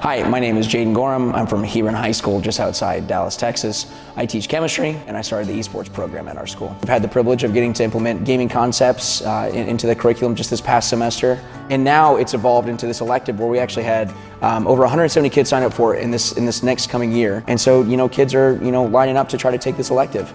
Hi, my name is Jaden Gorham. I'm from Hebron High School just outside Dallas, Texas. I teach chemistry and I started the esports program at our school. I've had the privilege of getting to implement gaming concepts into the curriculum just this past semester. And now it's evolved into this elective where we actually had over 170 kids sign up for it in this next coming year. And so, kids are, lining up to try to take this elective.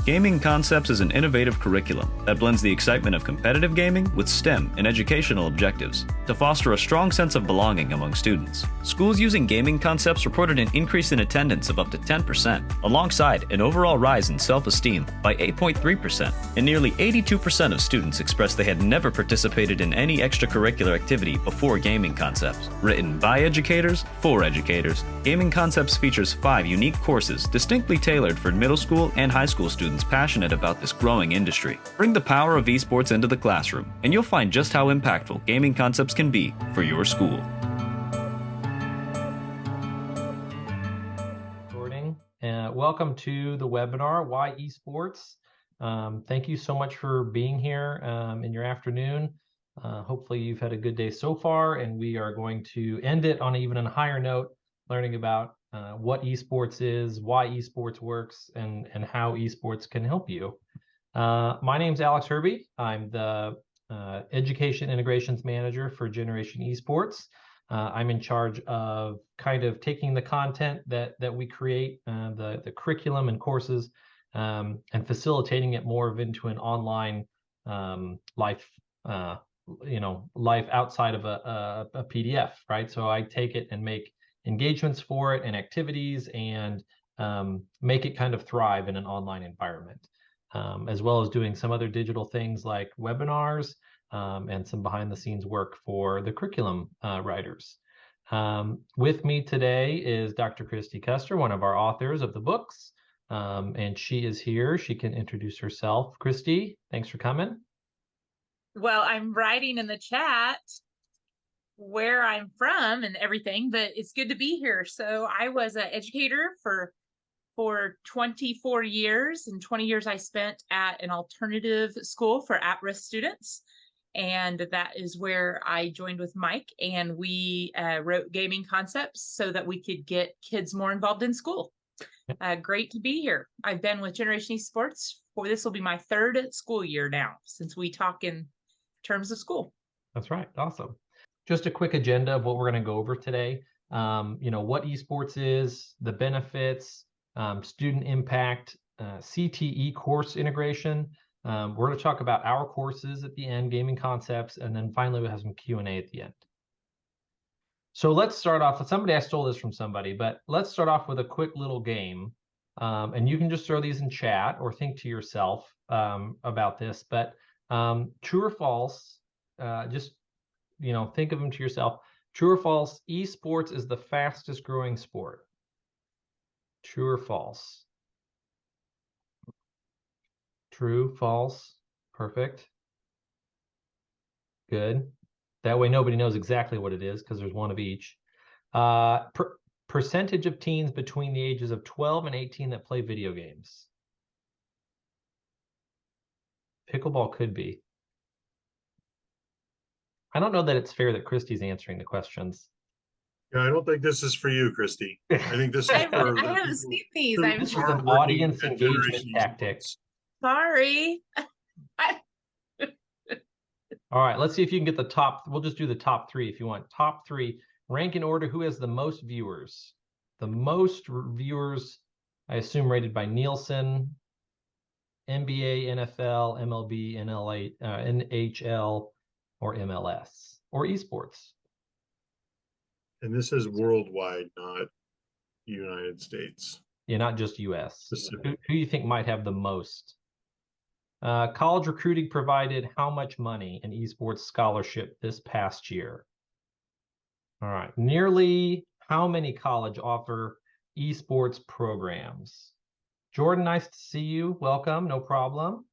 Gaming Concepts is an innovative curriculum that blends the excitement of competitive gaming with STEM and educational objectives to foster a strong sense of belonging among students. Schools using Gaming Concepts reported an increase in attendance of up to 10%, alongside an overall rise in self-esteem by 8.3%, and nearly 82% of students expressed they had never participated in any extracurricular activity before Gaming Concepts. Written by educators, for educators, Gaming Concepts features 5 unique courses distinctly tailored for middle school and high school students passionate about this growing industry. Bring the power of esports into the classroom, and you'll find just how impactful Gaming Concepts can be for your school. Welcome to the webinar, Why Esports? Thank you so much for being here in your afternoon. Hopefully you've had a good day so far, and we are going to end it on even a higher note, learning about what esports is, why esports works, and how esports can help you. My name's Alex Herby. I'm the Education Integrations Manager for Generation Esports. I'm in charge of kind of taking the content that we create, the curriculum and courses, and facilitating it more into an online life, life outside of a PDF, right? So I take it and make engagements for it and activities and make it kind of thrive in an online environment, as well as doing some other digital things like webinars and some behind the scenes work for the curriculum writers. With me today is Dr. Christy Custer, one of our authors of the books, and she is here. She can introduce herself. Christy, thanks for coming. Well, I'm writing in the chat where I'm from and everything, but it's good to be here. So I was an educator for 24 years, and 20 years I spent at an alternative school for at-risk students. And that is where I joined with Mike, and we wrote Gaming Concepts so that we could get kids more involved in school. Great to be here. I've been with Generation Esports this will be my 3rd school year now, since we talk in terms of school. That's right. Awesome. Just a quick agenda of what we're going to go over today. What esports is, the benefits, student impact, CTE course integration. We're going to talk about our courses at the end, Gaming Concepts, and then finally we'll have some Q&A at the end. So let's start off. I stole this from somebody, but let's start off with a quick little game. And you can just throw these in chat or think to yourself about this. But true or false, just think of them to yourself. True or false, esports is the fastest growing sport. True or false? True, false, perfect. Good. That way nobody knows exactly what it is because there's one of each. Percentage of teens between the ages of 12 and 18 that play video games. Pickleball could be. I don't know that it's fair that Christy's answering the questions. Yeah, I don't think this is for you, Christy. I think this is for I haven't seen these. This was an audience engagement tactic. Sorry. All right, let's see if you can get the top. We'll just do the top 3 if you want. Top 3, rank in order who has the most viewers. The most viewers, I assume, rated by Nielsen, NBA, NFL, MLB, NHL, or MLS, or esports. And this is worldwide, not United States. Yeah, not just US. Who do you think might have the most? College recruiting provided how much money in esports scholarship this past year? All right, nearly how many college offer esports programs? Jordan, nice to see you. Welcome, no problem.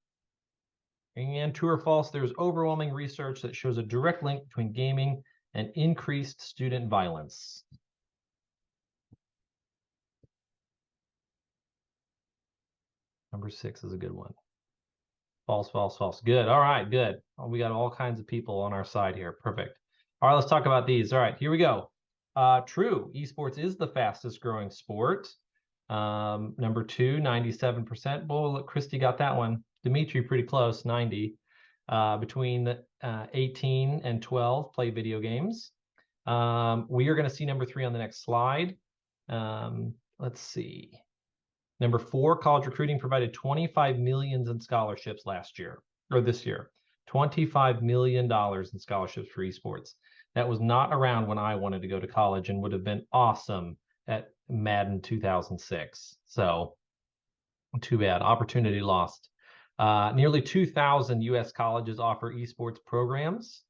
And true or false, there's overwhelming research that shows a direct link between gaming and increased student violence. Number 6 is a good one. False, false, false. Good. All right, good. We got all kinds of people on our side here. Perfect. All right, let's talk about these. All right, here we go. True. Esports is the fastest growing sport. Number two, 97%. Well, look, Christy got that one. Dimitri, pretty close, 90. Between 18 and 12 play video games. We are going to see number three on the next slide. Let's see. Number four, college recruiting provided 25 million in scholarships last year, or this year. $25 million in scholarships for esports. That was not around when I wanted to go to college and would have been awesome at Madden 2006. So too bad. Opportunity lost. Nearly 2,000 U.S. colleges offer esports programs.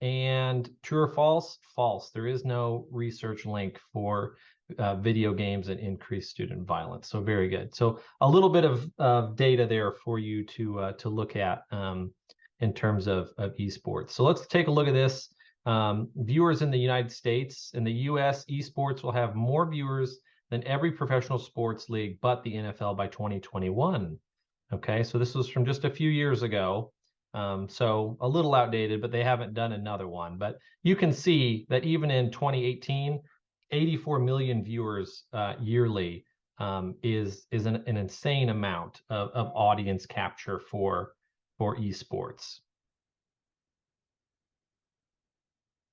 And true or false? False. There is no research link for video games and increased student violence. So very good. So a little bit of data there for you to look at in terms of esports. So let's take a look at this. Viewers in the United States. In the U.S., esports will have more viewers than every professional sports league but the NFL by 2021. Okay, so this was from just a few years ago. So a little outdated, but they haven't done another one. But you can see that even in 2018, 84 million viewers yearly is an insane amount of audience capture for esports.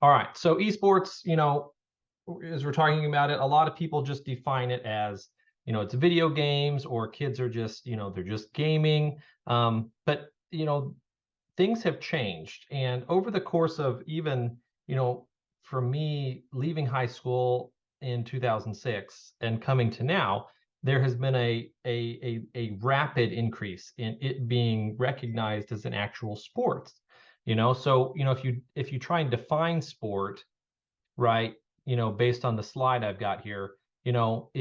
All right, so esports, you know, as we're talking about it, a lot of people just define it as, you know, it's video games or kids are just, you know, they're just gaming. But, you know, things have changed. And over the course of even, you know, for me leaving high school in 2006 and coming to now, there has been a rapid increase in it being recognized as an actual sport. You know, so, you know, if you try and define sport, right, you know, based on the slide I've got here, you know,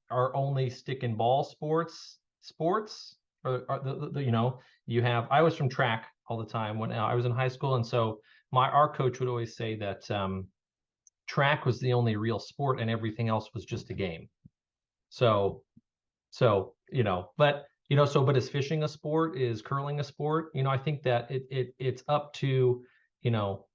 are only stick and ball sports? Or you know, you have, I was from track all the time when I was in high school. And so our coach would always say that track was the only real sport and everything else was just a game. So, you know, but is fishing a sport? Is curling a sport? You know, I think that it's up to, you know,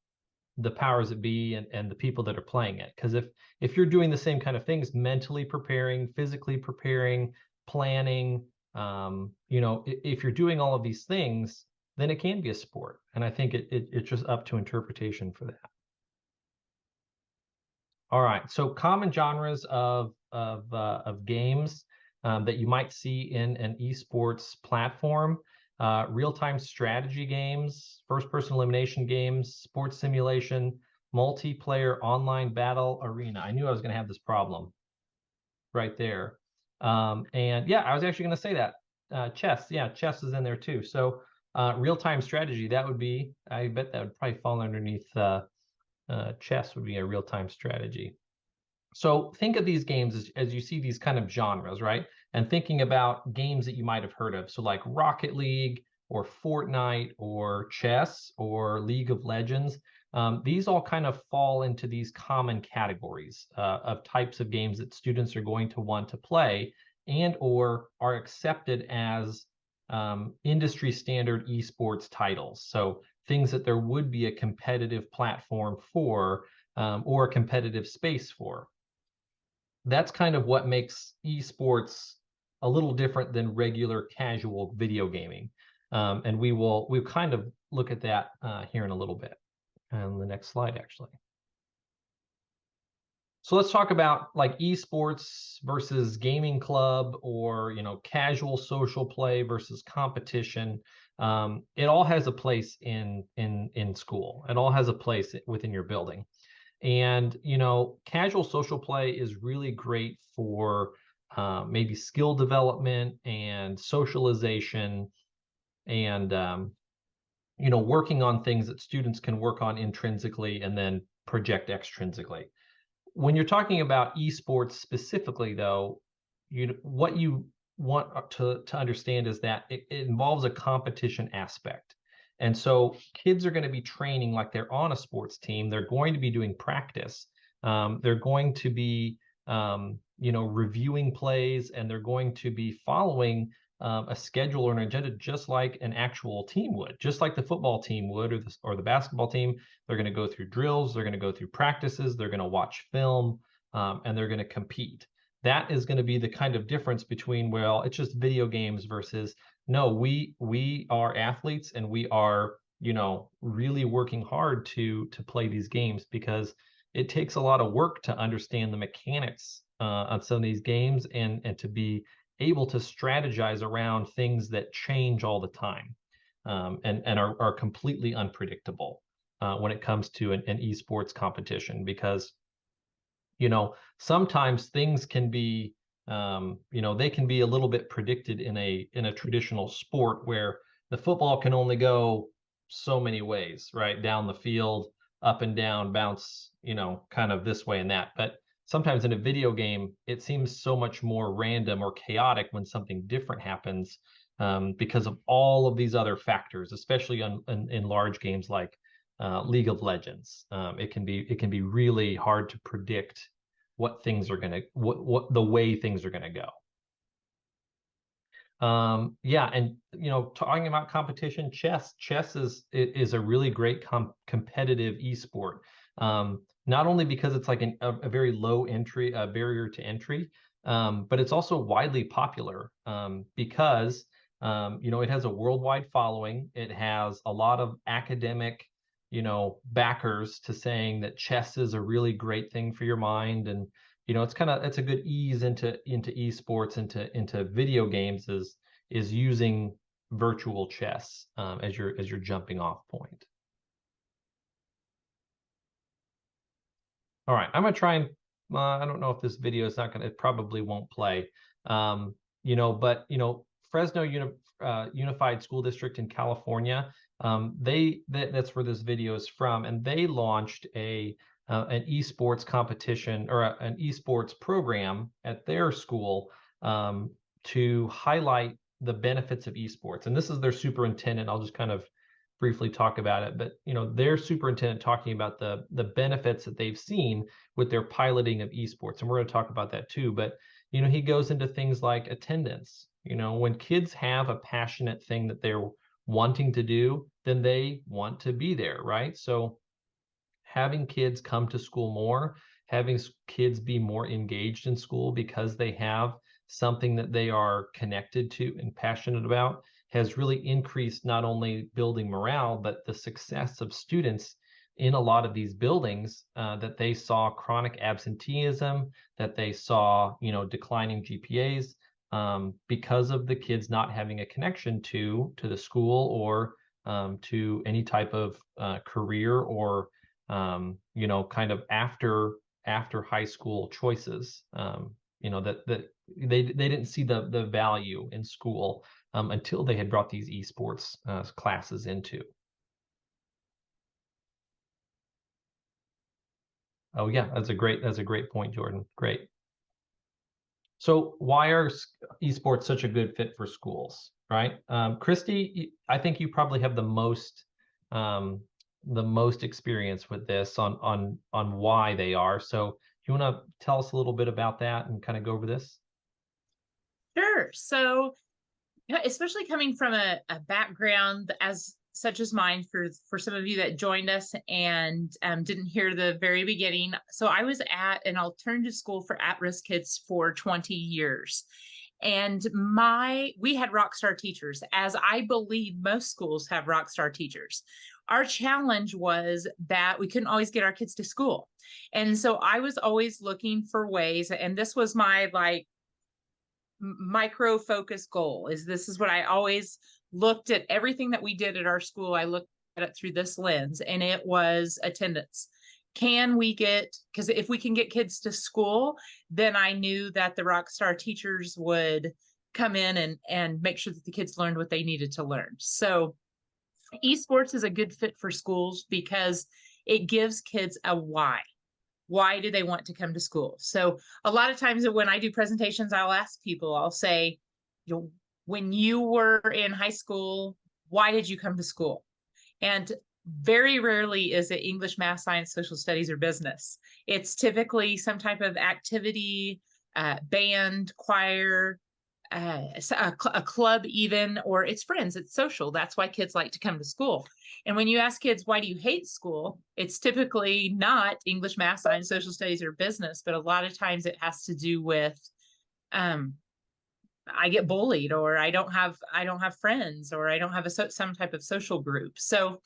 the powers that be and the people that are playing it. Because if you're doing the same kind of things, mentally preparing, physically preparing, planning, you know, if you're doing all of these things, then it can be a sport. And I think it's just up to interpretation for that. All right, so common genres of games that you might see in an esports platform: real-time strategy games, first-person elimination games, sports simulation, multiplayer online battle arena. I knew I was going to have this problem right there. And yeah, I was actually going to say that. Chess, yeah, chess is in there too. So real-time strategy, that would be, I bet that would probably fall underneath chess would be a real-time strategy. So think of these games as you see these kind of genres, right? And thinking about games that you might have heard of. So like Rocket League or Fortnite or chess or League of Legends. These all kind of fall into these common categories of types of games that students are going to want to play and or are accepted as industry standard esports titles. So things that there would be a competitive platform for or a competitive space for. That's kind of what makes esports a little different than regular casual video gaming. And we'll kind of look at that here in a little bit. And the next slide, actually. So let's talk about like esports versus gaming club, or, you know, casual social play versus competition. It all has a place in school. It all has a place within your building. And, you know, casual social play is really great for maybe skill development and socialization and, you know, working on things that students can work on intrinsically and then project extrinsically. When you're talking about esports specifically, though, what you want to understand is that it involves a competition aspect. And so kids are going to be training like they're on a sports team. They're going to be doing practice. They're going to be, you know, reviewing plays, and they're going to be following a schedule or an agenda, just like an actual team would, just like the football team would, or the basketball team. They're going to go through drills, they're going to go through practices, they're going to watch film, and they're going to compete. That is going to be the kind of difference between, well, it's just video games versus, no, we are athletes, and we are, really working hard to play these games, because it takes a lot of work to understand the mechanics on some of these games, and to be able to strategize around things that change all the time, and are completely unpredictable when it comes to an esports competition, because sometimes things can be they can be a little bit predicted in a traditional sport, where the football can only go so many ways, right, down the field, up and down, bounce, kind of this way and that. But sometimes in a video game, it seems so much more random or chaotic when something different happens, because of all of these other factors, especially in large games like League of Legends. It can be really hard to predict what things are going to what the way things are going to go. Yeah, and talking about competition, chess is a really great competitive esport. Not only because it's like a very low entry barrier to entry, but it's also widely popular, because it has a worldwide following. It has a lot of academic backers to saying that chess is a really great thing for your mind. And it's a good ease into esports, into video games, is using virtual chess as your jumping off point. All right, I'm gonna try and I don't know if this video is not gonna, it probably won't play. But Fresno Unified School District in California, that's where this video is from, and they launched an esports competition, or an esports program at their school, to highlight the benefits of esports. And this is their superintendent. I'll just kind of briefly talk about it, but their superintendent talking about the benefits that they've seen with their piloting of esports, and we're going to talk about that too. But he goes into things like attendance. When kids have a passionate thing that they're wanting to do, then they want to be there, right? So having kids come to school more, having kids be more engaged in school because they have something that they are connected to and passionate about, has really increased not only building morale, but the success of students in a lot of these buildings, that they saw chronic absenteeism, that they saw, declining GPAs, because of the kids not having a connection to the school, or to any type of career, or kind of after high school choices. That they didn't see the value in school until they had brought these esports classes into. Oh yeah, that's a great point, Jordan. Great. So why are esports such a good fit for schools, right? Christy, I think you probably have the most experience with this on why they are. So do you want to tell us a little bit about that and kind of go over this? Sure. So, especially coming from a background such as mine, for some of you that joined us and didn't hear the very beginning. So I was at an alternative school for at-risk kids for 20 years. And we had rock star teachers, as I believe most schools have rock star teachers. Our challenge was that we couldn't always get our kids to school. And so I was always looking for ways, and this was my micro focus goal, this is what I always looked at. Everything that we did at our school, I looked at it through this lens, and it was attendance. Because if we can get kids to school, then I knew that the rock star teachers would come in and make sure that the kids learned what they needed to learn. So esports is a good fit for schools because it gives kids a why. Why do they want to come to school? So a lot of times when I do presentations, I'll ask people, I'll say, when you were in high school, why did you come to school? And very rarely is it English, math, science, social studies, or business. It's typically some type of activity, band, choir, a club even, or it's friends, it's social. That's why kids like to come to school. And when you ask kids, why do you hate school? It's typically not English, math, science, social studies, or business, but a lot of times it has to do with, I get bullied, or I don't have friends, or I don't have some type of social group. So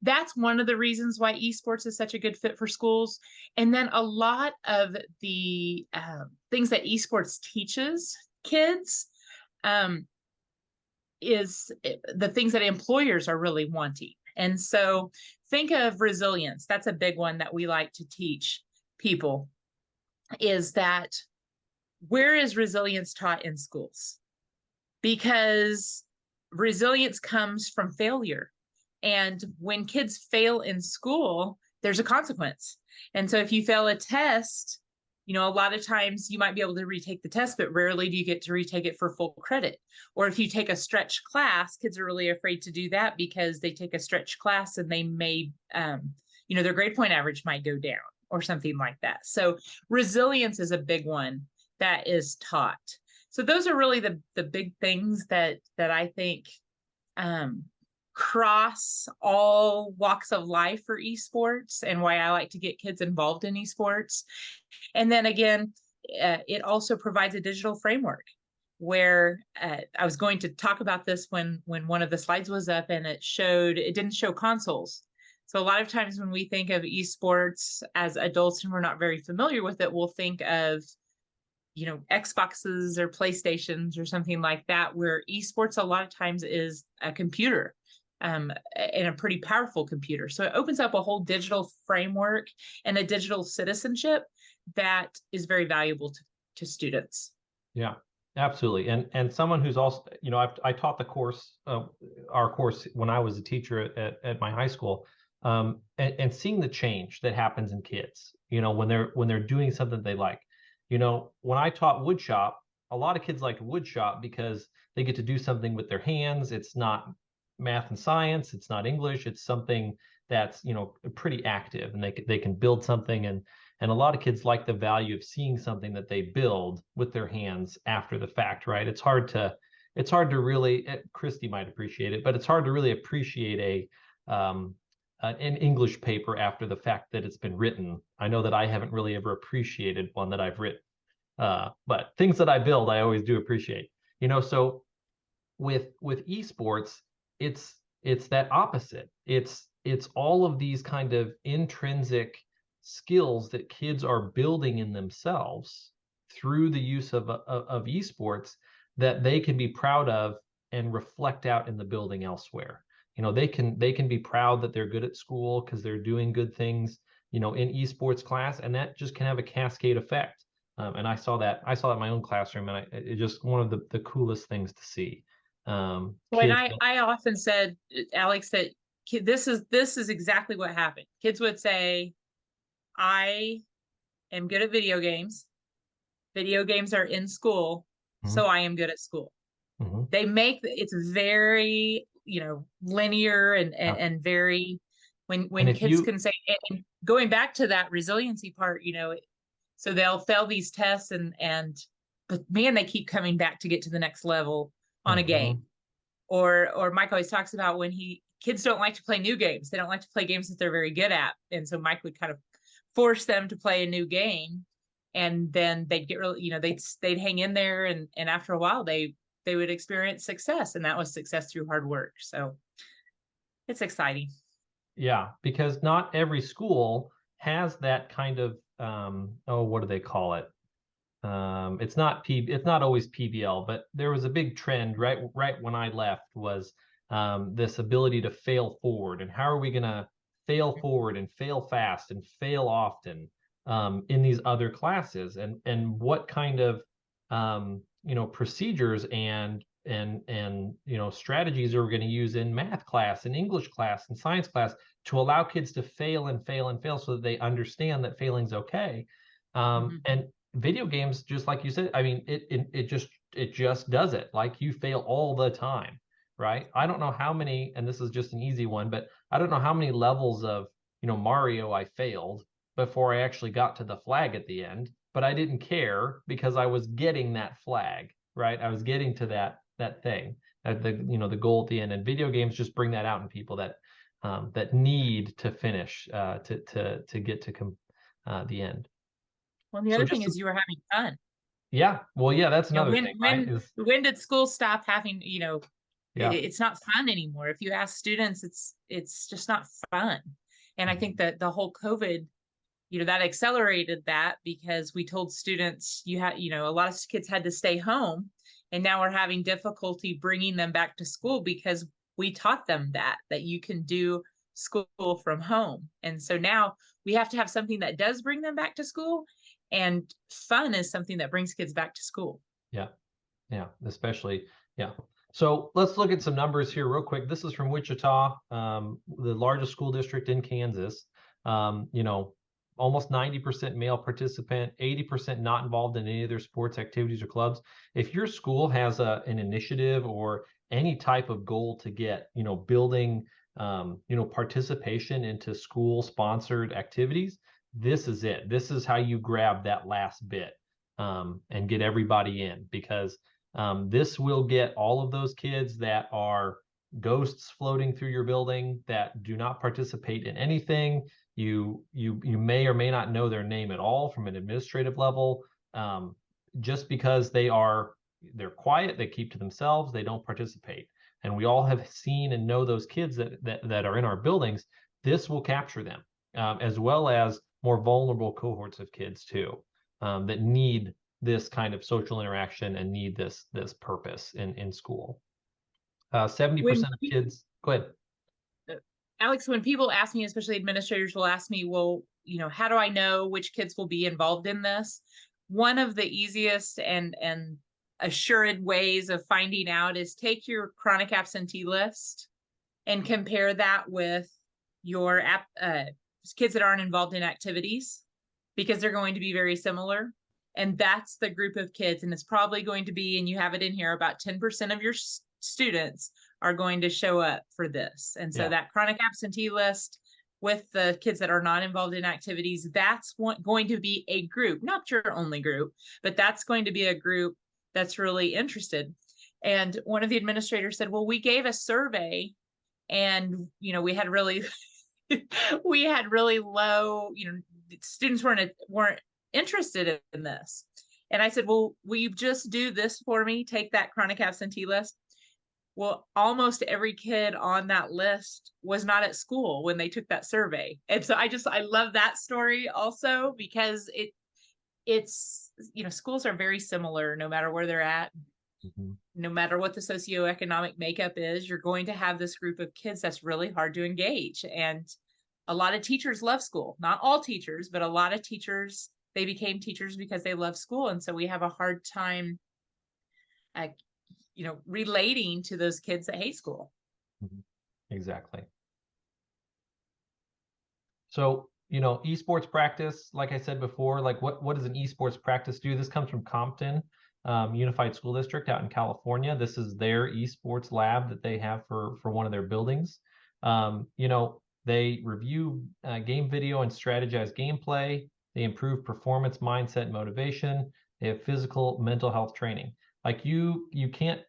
that's one of the reasons why esports is such a good fit for schools. And then a lot of the things that esports teaches kids is the things that employers are really wanting. And so think of resilience. That's a big one that we like to teach people, is that where is resilience taught in schools? Because resilience comes from failure. And when kids fail in school, there's a consequence. And so if you fail a test, a lot of times you might be able to retake the test, but rarely do you get to retake it for full credit. Or if you take a stretch class, kids are really afraid to do that because they take a stretch class and they may, their grade point average might go down or something like that. So resilience is a big one that is taught. So those are really the big things that I think cross all walks of life for esports, and why I like to get kids involved in esports. And then again, it also provides a digital framework where I was going to talk about this when one of the slides was up, and it didn't show consoles. So a lot of times when we think of esports as adults and we're not very familiar with it, we'll think of Xboxes or PlayStations or something like that, where esports a lot of times is a computer, and a pretty powerful computer. So it opens up a whole digital framework and a digital citizenship that is very valuable to students. Yeah, absolutely. And someone who's also, I taught the course, our course, when I was a teacher at my high school, and seeing the change that happens in kids, when they're doing something they like. When I taught woodshop, a lot of kids like woodshop because they get to do something with their hands. It's not math and science. It's not English. It's something that's, pretty active, and they can build something. And a lot of kids like the value of seeing something that they build with their hands after the fact, right? It's hard to really, Christy might appreciate it, but it's hard to really appreciate an English paper after the fact that it's been written. I know that I haven't really ever appreciated one that I've written, but things that I build, I always do appreciate. So with esports, it's that opposite. It's all of these kind of intrinsic skills that kids are building in themselves through the use of esports that they can be proud of and reflect out in the building elsewhere. They can be proud that they're good at school because they're doing good things, in esports class, and that just can have a cascade effect. And I saw that in my own classroom, and it's just one of the coolest things to see. And I often said, Alex, that this is exactly what happened. Kids would say, I am good at video games. Video games are in school, so I am good at school. They make it's very, linear and very, when kids can say, and going back to that resiliency part, so they'll fail these tests but man, they keep coming back to get to the next level on a game. Or Mike always talks about when kids don't like to play new games. They don't like to play games that they're very good at. And so Mike would kind of force them to play a new game, and then they'd get really, they'd hang in there, and after a while they would experience success, and that was success through hard work. So it's exciting. Yeah, because not every school has that kind of what do they call it? It's not always PBL, but there was a big trend right when I left, was this ability to fail forward. And how are we going to fail forward and fail fast and fail often in these other classes? And what kind of procedures and strategies are we going to use in math class and English class and science class to allow kids to fail and fail and fail so that they understand that failing's okay. And video games, just like you said, I mean, it just does it. Like, you fail all the time, right? I don't know how many, and this is just an easy one, but I don't know how many levels of, Mario I failed before I actually got to the flag at the end, but I didn't care because I was getting that flag. right? I was getting to that thing, the goal at the end, and video games just bring that out in people that need to finish to get to the end. Well, the So other thing just is you were having fun. yeah, well, yeah, that's You know, another thing, right? when did school stop having, Yeah, it's not fun anymore. If you ask students, it's just not fun. And I think that the whole COVID, that accelerated that, because we told students a lot of kids had to stay home, and now we're having difficulty bringing them back to school because we taught them that you can do school from home. And so now we have to have something that does bring them back to school, and fun is something that brings kids back to school. yeah, yeah, especially, yeah. So let's look at some numbers here real quick. This is from Wichita, the largest school district in Kansas. Almost 90% male participant, 80% not involved in any of their sports activities or clubs. If your school has an initiative or any type of goal to get, building, participation into school sponsored activities, this is it. This is how you grab that last bit, and get everybody in, because this will get all of those kids that are ghosts floating through your building that do not participate in anything. You may or may not know their name at all from an administrative level, just because they're quiet, they keep to themselves, they don't participate. And we all have seen and know those kids that are in our buildings. This will capture them, as well as more vulnerable cohorts of kids too, that need this kind of social interaction and need this purpose in school. 70% of kids. Go ahead. Alex, when people ask me, especially administrators will ask me, well, how do I know which kids will be involved in this? One of the easiest and assured ways of finding out is take your chronic absentee list and compare that with your kids that aren't involved in activities, because they're going to be very similar. And that's the group of kids. And it's probably going to be, and you have it in here, about 10% of your students are going to show up for this. And so that chronic absentee list with the kids that are not involved in activities, that's going to be a group, not your only group, but that's going to be a group that's really interested. And one of the administrators said, well, we gave a survey, and, we had really, we had really low, students weren't interested in this. And I said, well, will you just do this for me? Take that chronic absentee list. Well, almost every kid on that list was not at school when they took that survey. And so I love that story also, because it's, schools are very similar no matter where they're at. No matter what the socioeconomic makeup is, you're going to have this group of kids that's really hard to engage. And a lot of teachers love school. Not all teachers, but a lot of teachers, they became teachers because they love school. And so we have a hard time relating to those kids that hate school. Exactly. So, esports practice, like I said before, like what does an esports practice do? This comes from Compton Unified School District out in California. This is their esports lab that they have for one of their buildings. They review game video and strategize gameplay. They improve performance, mindset, and motivation. They have physical, mental health training. Like you can't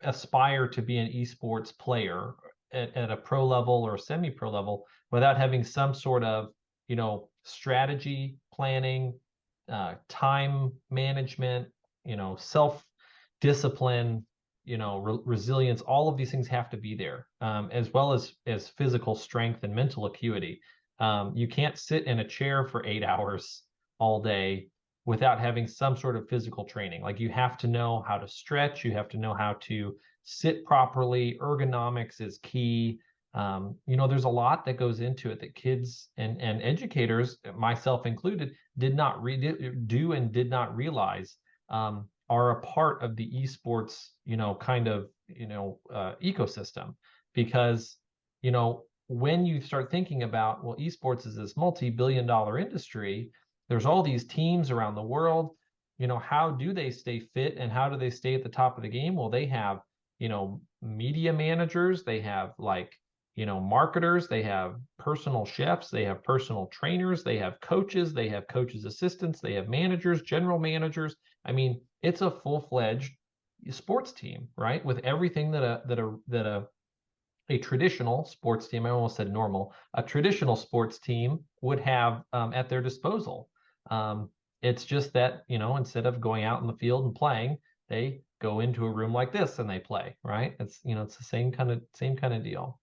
aspire to be an esports player at a pro level or a semi-pro level without having some sort of, strategy, planning, time management, self-discipline, resilience. All of these things have to be there, as well as physical strength and mental acuity. You can't sit in a chair for 8 hours all day without having some sort of physical training. Like you have to know how to stretch, you have to know how to sit properly. Ergonomics is key. There's a lot that goes into it that kids and educators, myself included, did not do and did not realize are a part of the esports, ecosystem. Because, when you start thinking about, well, esports is this multi-billion-dollar industry, there's all these teams around the world. How do they stay fit and how do they stay at the top of the game? Well, they have, media managers, they have marketers, they have personal chefs, they have personal trainers, they have coaches, they have coaches assistants, they have managers, general managers. I mean, it's a full-fledged sports team, right? With everything that a traditional sports team, I almost said normal, a traditional sports team would have at their disposal. It's just that, instead of going out in the field and playing, they go into a room like this and they play, right? It's the same kind of deal.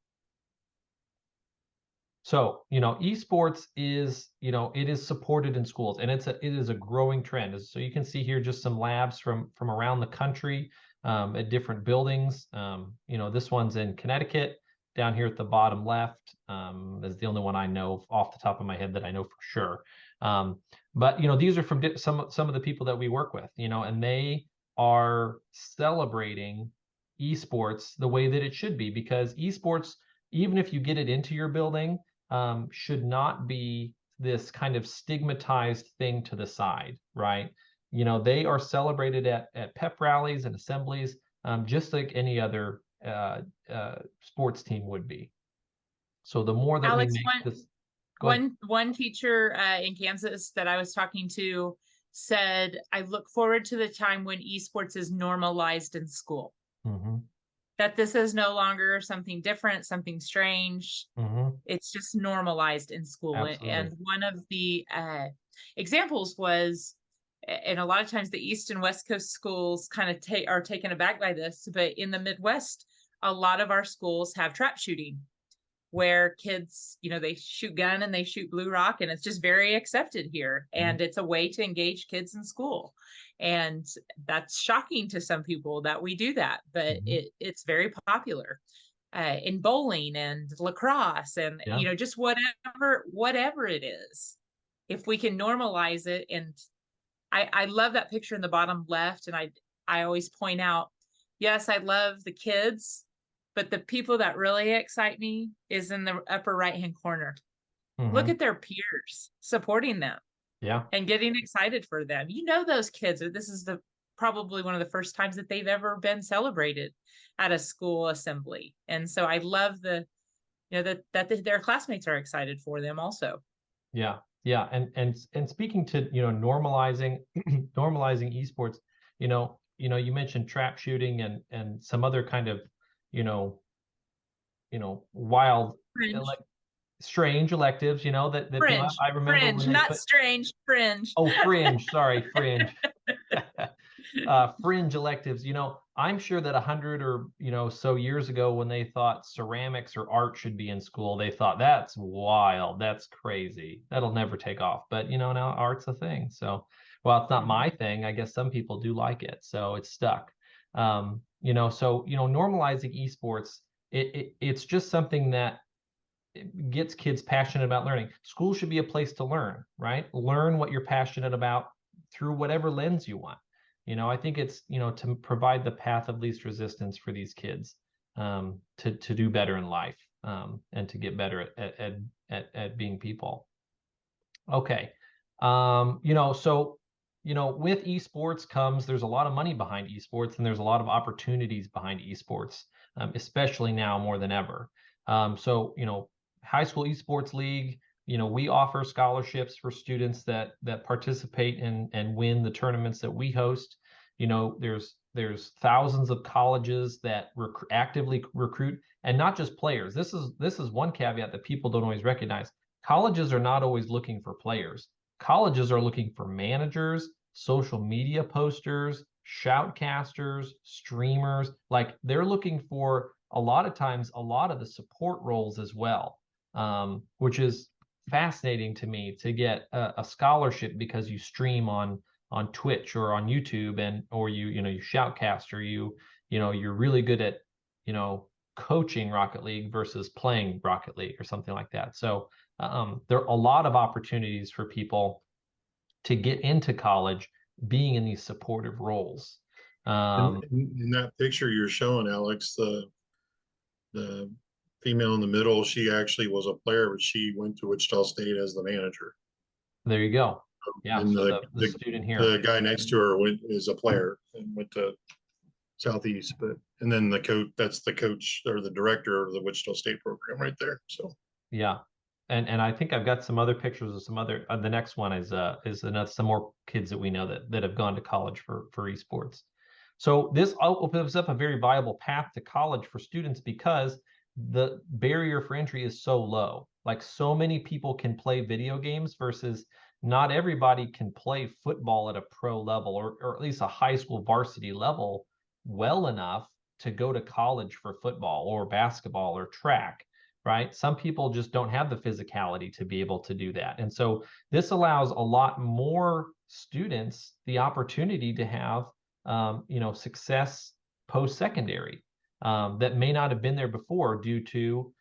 So, esports is, it is supported in schools, and it is a growing trend. So you can see here just some labs from around the country at different buildings. This one's in Connecticut. Down here at the bottom left is the only one I know off the top of my head that I know for sure. But these are from some of the people that we work with, and they are celebrating esports the way that it should be, because esports, even if you get it into your building, should not be this kind of stigmatized thing to the side, right? They are celebrated at pep rallies and assemblies, just like any other sports team would be. So the more that Alex, we make this, go ahead. one teacher in Kansas that I was talking to said, I look forward to the time when esports is normalized in school. Mm-hmm. That this is no longer something different, something strange. Mm-hmm. It's just normalized in school. Absolutely. And one of the examples was, and a lot of times the East and West Coast schools kind of are taken aback by this, but in the Midwest, a lot of our schools have trap shooting, where kids, they shoot gun and they shoot blue rock, and it's just very accepted here. And it's a way to engage kids in school. And that's shocking to some people that we do that, but it's very popular in bowling and lacrosse and, just whatever it is. If we can normalize it. And I love that picture in the bottom left. And I always point out, yes, I love the kids, but the people that really excite me is in the upper right-hand corner. Look at their peers supporting them. Yeah. And getting excited for them. Those kids, this is probably one of the first times that they've ever been celebrated at a school assembly. And so I love that their classmates are excited for them also. Yeah. Yeah. And speaking to, normalizing esports, you mentioned trap shooting and some other kind of, wild, strange electives, that came up. I remember fringe, not strange, fringe. Oh, fringe. Sorry, fringe. Fringe electives. I'm sure that 100 or so years ago, when they thought ceramics or art should be in school, they thought that's wild, that's crazy, that'll never take off. But now art's a thing. So, well, it's not my thing. I guess some people do like it, so it's stuck. Normalizing esports, it's just something that gets kids passionate about learning. School should be a place to learn, right? Learn what you're passionate about through whatever lens you want. I think it's, to provide the path of least resistance for these kids to do better in life and to get better at being people. Okay. With esports there's a lot of money behind esports, and there's a lot of opportunities behind esports, especially now more than ever. High School Esports League, we offer scholarships for students that participate and win the tournaments that we host. There's thousands of colleges that actively recruit, and not just players. This is one caveat that people don't always recognize. Colleges are not always looking for players. Colleges are looking for managers, social media posters, shoutcasters, streamers. Like, they're looking for, a lot of times, a lot of the support roles as well, which is fascinating to me, to get a scholarship because you stream on Twitch or on YouTube, or you shoutcast, or you're really good at coaching Rocket League versus playing Rocket League or something like that. So there are a lot of opportunities for people to get into college being in these supportive roles. In that picture you're showing, Alex, the female in the middle, she actually was a player, but she went to Wichita State as the manager. There you go. Yeah. And So the student here, the guy next to her is a player and went to Southeast, and then the coach, that's the coach or the director of the Wichita State program right there. So yeah. And I think I've got some other pictures of some other. The next one is another, some more kids that we know that have gone to college for esports. So this opens up a very viable path to college for students because the barrier for entry is so low. Like so many people can play video games versus not everybody can play football at a pro level or at least a high school varsity level well enough to go to college for football or basketball or track, right? Some people just don't have the physicality to be able to do that. And so this allows a lot more students the opportunity to have success post-secondary that may not have been there before due to,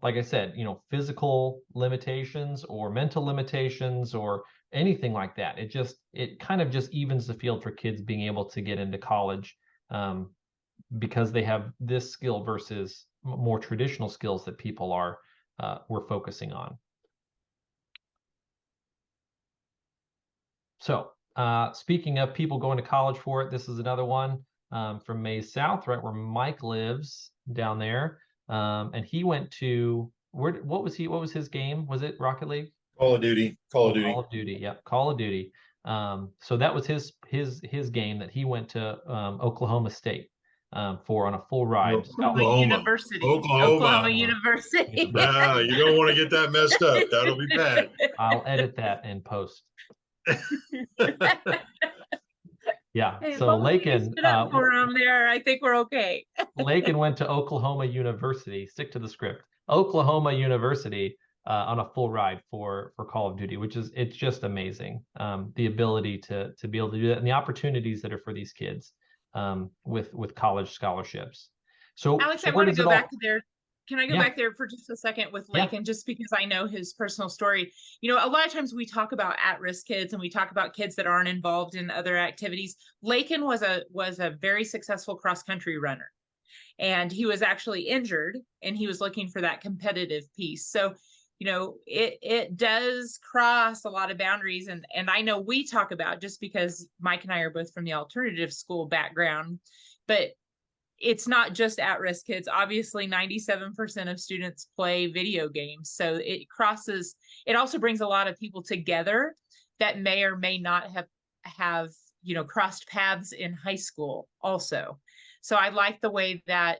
like I said, physical limitations or mental limitations or anything like that. It kind of just evens the field for kids being able to get into college because they have this skill versus more traditional skills that people we're focusing on. So speaking of people going to college for it, this is another one from Mays South, right where Mike lives down there. And he went to what was his game? Was it Rocket League? Call of Duty. Call of Duty. Call of Duty. Yep, Call of Duty. So that was his game that he went to Oklahoma State for on a full ride. Oklahoma University. Oklahoma University. Nah, you don't want to get that messed up. That'll be bad. I'll edit that in post. Yeah. Hey, So Lakin for him there, I think we're okay. Lakin went to Oklahoma University. Stick to the script. Oklahoma University on a full ride for Call of Duty, it's just amazing. The ability to be able to do that and the opportunities that are for these kids with college scholarships. So Alex, I want to go back there. Can I go back there for just a second with Lakin, just because I know his personal story? A lot of times we talk about at-risk kids and we talk about kids that aren't involved in other activities. Lakin was a very successful cross-country runner, and he was actually injured, and he was looking for that competitive piece. So, it does cross a lot of boundaries, and I know we talk about, just because Mike and I are both from the alternative school background, but it's not just at-risk kids. Obviously, 97% of students play video games. So it also brings a lot of people together that may or may not have crossed paths in high school also. So I like the way that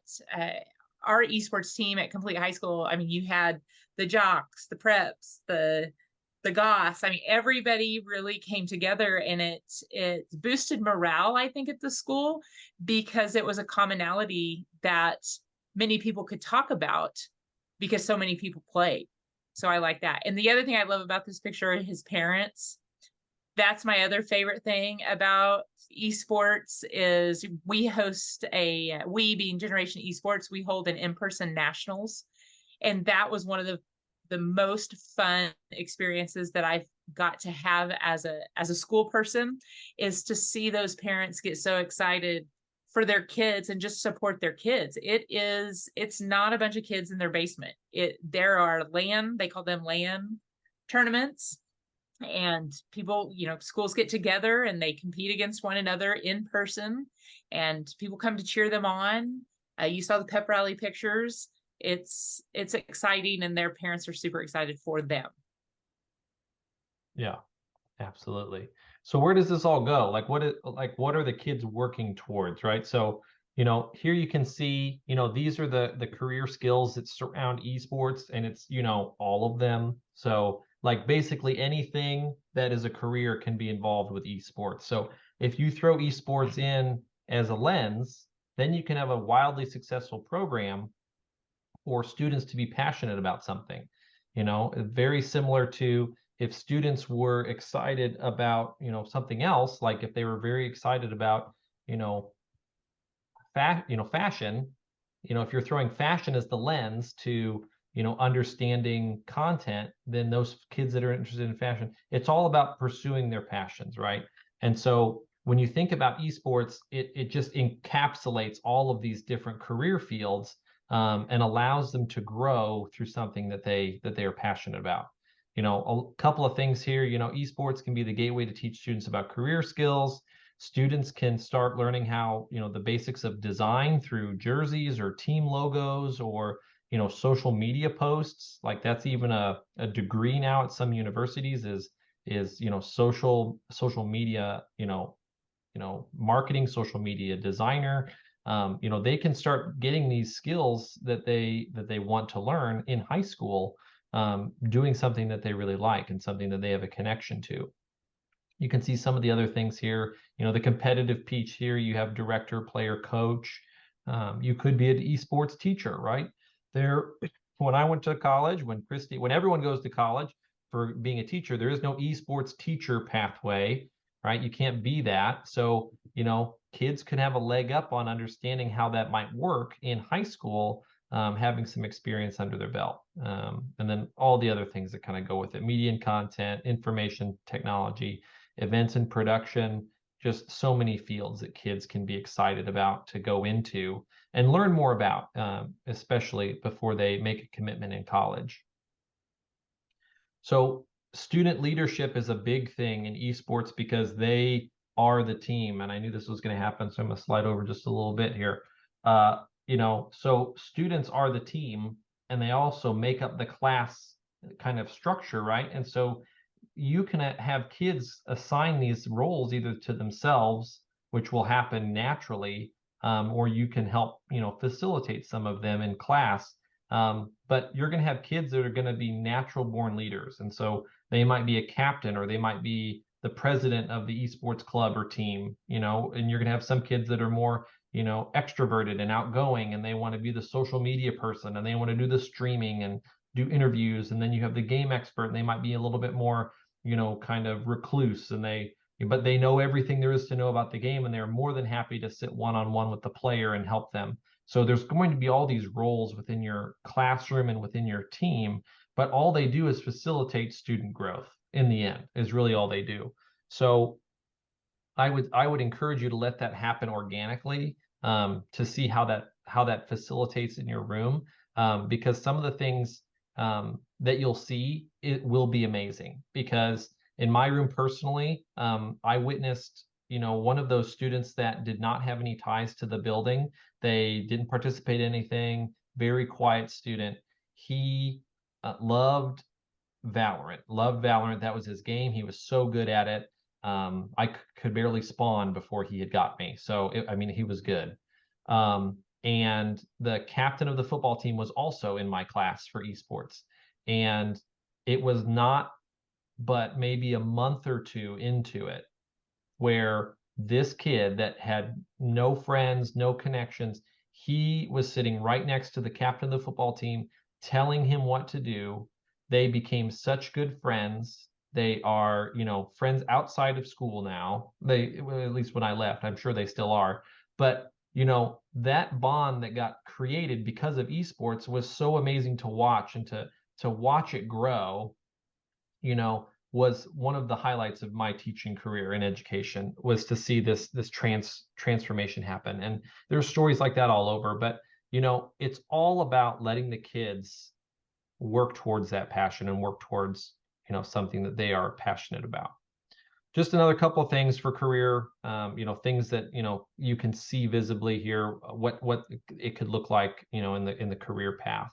our esports team at Complete High School, you had the jocks, the preps, the goss. Everybody really came together, and it boosted morale, I think, at the school, because it was a commonality that many people could talk about because so many people played. So I like that. And the other thing I love about this picture are his parents. That's my other favorite thing about esports is we being Generation Esports, we hold an in-person nationals. And that was one of the most fun experiences that I've got to have as a school person, is to see those parents get so excited for their kids and just support their kids. It's not a bunch of kids in their basement. There are they call them LAN tournaments, and people, schools get together and they compete against one another in person, and people come to cheer them on. You saw the pep rally pictures. It's exciting, and their parents are super excited for them. Yeah, absolutely. So where does this all go? What are the kids working towards, right? So, here you can see, these are the career skills that surround esports, and it's, all of them. So basically anything that is a career can be involved with esports. So if you throw esports in as a lens, then you can have a wildly successful program for students to be passionate about something. Very similar to if students were excited about, something else, like if they were very excited about, fashion, if you're throwing fashion as the lens to, understanding content, then those kids that are interested in fashion, it's all about pursuing their passions, right? And so when you think about esports, it just encapsulates all of these different career fields and allows them to grow through something that they are passionate about. A couple of things here, esports can be the gateway to teach students about career skills. Students can start learning how, the basics of design through jerseys or team logos or, social media posts. Like that's even a degree now at some universities is social media, marketing, social media designer. They can start getting these skills that they want to learn in high school, doing something that they really like and something that they have a connection to. You can see some of the other things here. The competitive piece here, you have director, player, coach. You could be an esports teacher, right? When I went to college, when everyone goes to college for being a teacher, there is no esports teacher pathway, right? You can't be that. So, kids could have a leg up on understanding how that might work in high school, having some experience under their belt. And then all the other things that kind of go with it: media and content, information technology, events and production, just so many fields that kids can be excited about to go into and learn more about, especially before they make a commitment in college. So student leadership is a big thing in esports because they are the team. And I knew this was going to happen, so I'm going to slide over just a little bit here. So students are the team, and they also make up the class kind of structure, right? And so you can have kids assign these roles either to themselves, which will happen naturally, or you can help, facilitate some of them in class. But you're going to have kids that are going to be natural born leaders. And so they might be a captain, or they might be the president of the esports club or team, and you're going to have some kids that are more, extroverted and outgoing, and they want to be the social media person, and they want to do the streaming and do interviews. And then you have the game expert, and they might be a little bit more, kind of recluse, but they know everything there is to know about the game, and they're more than happy to sit one-on-one with the player and help them. So there's going to be all these roles within your classroom and within your team, but all they do is facilitate student growth in the end, is really all they do. So I would encourage you to let that happen organically, to see how that facilitates in your room, because some of the things that you'll see, it will be amazing. Because in my room personally, I witnessed, one of those students that did not have any ties to the building. They didn't participate in anything, very quiet student. He loved Valorant. That was his game. He was so good at it. I could barely spawn before he had got me. So, he was good. And the captain of the football team was also in my class for esports. And it was not but maybe a month or two into it where this kid that had no friends, no connections, he was sitting right next to the captain of the football team, telling him what to do. They became such good friends. They are, friends outside of school now. At least when I left, I'm sure they still are. But, that bond that got created because of esports was so amazing to watch, and to watch it grow, was one of the highlights of my teaching career in education, was to see this transformation happen. And there's stories like that all over, but it's all about letting the kids work towards that passion and work towards something that they are passionate about. Just another couple of things for career, things that you can see visibly here, what it could look like in the career path.